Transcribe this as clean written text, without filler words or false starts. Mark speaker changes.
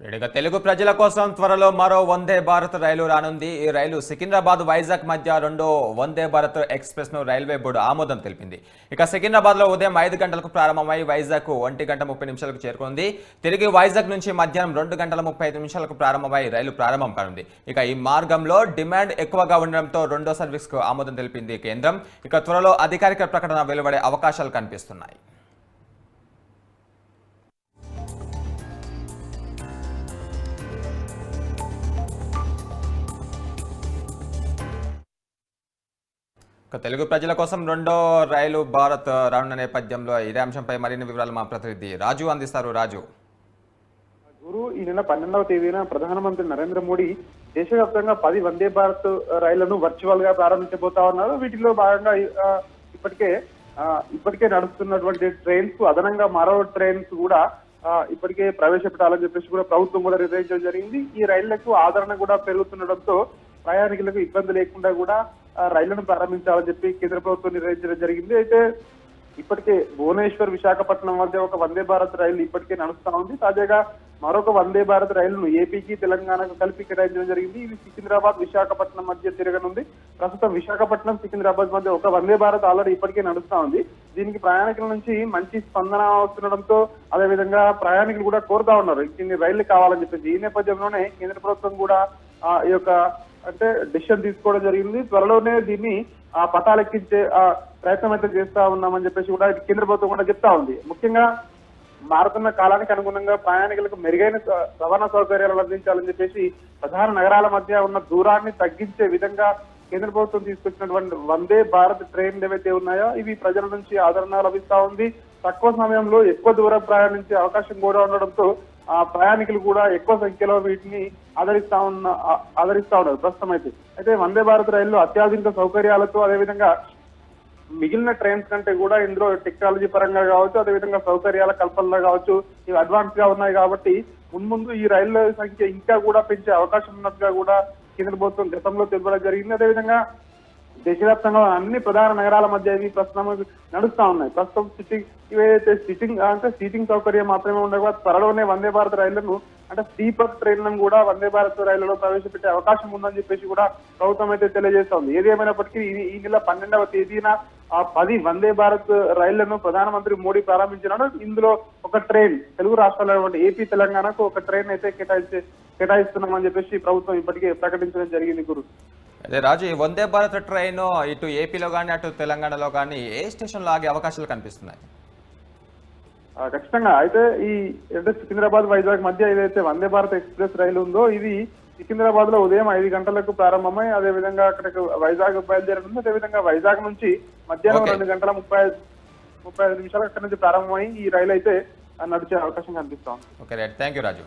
Speaker 1: ఇక తెలుగు ప్రజల కోసం త్వరలో మరో వందే భారత్ రైలు రానుంది. ఈ రైలు సికింద్రాబాద్ వైజాగ్ మధ్య రెండో వందే భారత్ ఎక్స్ప్రెస్ ను రైల్వే బోర్డు ఆమోదం తెలిపింది. ఇక సికింద్రాబాద్ లో ఉదయం 5 గంటలకు ప్రారంభమై వైజాగ్ 1:30 చేరుకుంది. తిరిగి వైజాగ్ నుంచి మధ్యాహ్నం 2:35 ప్రారంభమై రైలు ప్రారంభం కానుంది. ఇక ఈ మార్గంలో డిమాండ్ ఎక్కువగా ఉండడంతో రెండో సర్వీస్ కు ఆమోదం తెలిపింది కేంద్రం. ఇక త్వరలో అధికారిక ప్రకటన వెలువడే అవకాశాలు కనిపిస్తున్నాయి. తెలుగు ప్రజల కోసం రెండో రైలు భారత్ రానున్న నేపథ్యంలో ఇదే అంశంపై మరిన్ని వివరాలు మా ప్రతినిధి రాజు అందిస్తారు. రాజు,
Speaker 2: గురు ఈ నెల 12వ తేదీన ప్రధానమంత్రి నరేంద్ర మోడీ దేశవ్యాప్తంగా 10 వందే భారత్ రైళ్లను వర్చువల్ గా ప్రారంభించబోతా ఉన్నారు. వీటిలో భాగంగా ఇప్పటికే నడుస్తున్నటువంటి ట్రైన్స్ కు అదనంగా మరో ట్రైన్స్ కూడా ఇప్పటికే ప్రవేశపెట్టాలని చెప్పేసి కూడా ప్రభుత్వం కూడా నిర్ణయించడం జరిగింది. ఈ రైళ్లకు ఆదరణ కూడా పెరుగుతుండటంతో ప్రయాణికులకు ఇబ్బంది లేకుండా కూడా రైళ్లను ప్రారంభించాలని చెప్పి కేంద్ర ప్రభుత్వం నిర్ణయించడం జరిగింది. అయితే ఇప్పటికే భువనేశ్వర్ విశాఖపట్నం మధ్య ఒక వందే భారత్ రైలు ఇప్పటికే నడుస్తా ఉంది. తాజాగా మరొక వందే భారత్ రైలును ఏపీకి తెలంగాణకు కలిపి కేటాయించడం జరిగింది. ఇది సికింద్రాబాద్ విశాఖపట్నం మధ్య తిరగనుంది. ప్రస్తుతం విశాఖపట్నం సికింద్రాబాద్ మధ్య ఒక వందే భారత్ ఆల్రెడీ ఇప్పటికే నడుస్తా ఉంది. దీనికి ప్రయాణికుల నుంచి మంచి స్పందన వస్తుండడంతో అదేవిధంగా ప్రయాణికులు కూడా కోరుతా ఉన్నారు ఇన్ని రైళ్లు కావాలని చెప్పేసి. ఈ నేపథ్యంలోనే కేంద్ర ప్రభుత్వం కూడా ఈ యొక్క డెసిషన్ తీసుకోవడం జరిగింది. త్వరలోనే దీన్ని పటాలెక్కించే ప్రయత్నం అయితే చేస్తా ఉన్నామని చెప్పేసి కూడా కేంద్ర ప్రభుత్వం కూడా చెప్తా ఉంది. ముఖ్యంగా మారుతున్న కాలానికి అనుగుణంగా ప్రయాణికులకు మెరుగైన రవాణా సౌకర్యాలు అందించాలని చెప్పేసి ప్రధాన నగరాల మధ్య ఉన్న దూరాన్ని తగ్గించే విధంగా కేంద్ర ప్రభుత్వం తీసుకొచ్చినటువంటి వందే భారత్ ట్రైన్లు ఏవైతే ఉన్నాయో ఇవి ప్రజల నుంచి ఆదరణ లభిస్తా ఉంది. తక్కువ సమయంలో ఎక్కువ దూరం ప్రయాణించే అవకాశం కూడా ఉండడంతో ప్రయాణికులు కూడా ఎక్కువ సంఖ్యలో వీటిని ఆదరిస్తా ఉన్నారు ప్రస్తుతం అయితే వందే భారత్ రైల్లో అత్యాధునిక సౌకర్యాలతో అదేవిధంగా మిగిలిన ట్రైన్స్ కంటే కూడా ఇందులో టెక్నాలజీ పరంగా కావచ్చు అదేవిధంగా సౌకర్యాల కల్పనలో కావచ్చు ఇవి అడ్వాన్స్ గా ఉన్నాయి కాబట్టి మున్ముందు ఈ రైళ్ల సంఖ్య ఇంకా కూడా పెంచే అవకాశం ఉన్నట్టుగా కూడా కేంద్ర ప్రభుత్వం గతంలో తెలపడం జరిగింది. అదేవిధంగా దేశవ్యాప్తంగా అన్ని ప్రధాన నగరాల మధ్య ఇవి ప్రస్తుతం నడుస్తా ఉన్నాయి. ప్రస్తుతం ఇవైతే సీటింగ్ సౌకర్యం మాత్రమే ఉండగా త్వరలోనే వందే భారత్ రైళ్లను స్లీపర్ ట్రైన్లను కూడా వందే భారత్ రైళ్లలో ప్రవేశపెట్టే అవకాశం ఉందని చెప్పేసి కూడా ప్రభుత్వం అయితే తెలియజేస్తా ఉంది. ఏది ఏమైనప్పటికీ ఈ నెల 12వ తేదీన 10 వందే భారత్ రైళ్లను ప్రధానమంత్రి మోడీ ప్రారంభించినాడు. ఇందులో ఒక ట్రైన్ తెలుగు రాష్ట్రాల ఏపీ తెలంగాణకు ఒక ట్రైన్ అయితే కేటాయిస్తున్నామని చెప్పేసి ప్రభుత్వం ఇప్పటికే ప్రకటించడం జరిగింది. గురు,
Speaker 1: అదే రాజు, ఈ వందే భారత్ ట్రైన్ ఇటు ఏపీలో కానీ అటు తెలంగాణలో కానీ ఏ స్టేషన్లో ఆగే అవకాశాలు కనిపిస్తున్నాయి?
Speaker 2: ఖచ్చితంగా అయితే సికింద్రాబాద్ వైజాగ్ మధ్య ఏదైతే వందే భారత్ ఎక్స్ప్రెస్ రైలు ఉందో ఇది సికింద్రాబాద్ లో ఉదయం 5 గంటలకు ప్రారంభమై అదేవిధంగా అక్కడికి వైజాగ్ బయలుదేరనుంది. అదేవిధంగా వైజాగ్ నుంచి మధ్యాహ్నం 2:35 అక్కడి నుంచి ప్రారంభమై ఈ రైలు అయితే నడిచే అవకాశం కనిపిస్తాం.
Speaker 1: Okay, thank you Raju.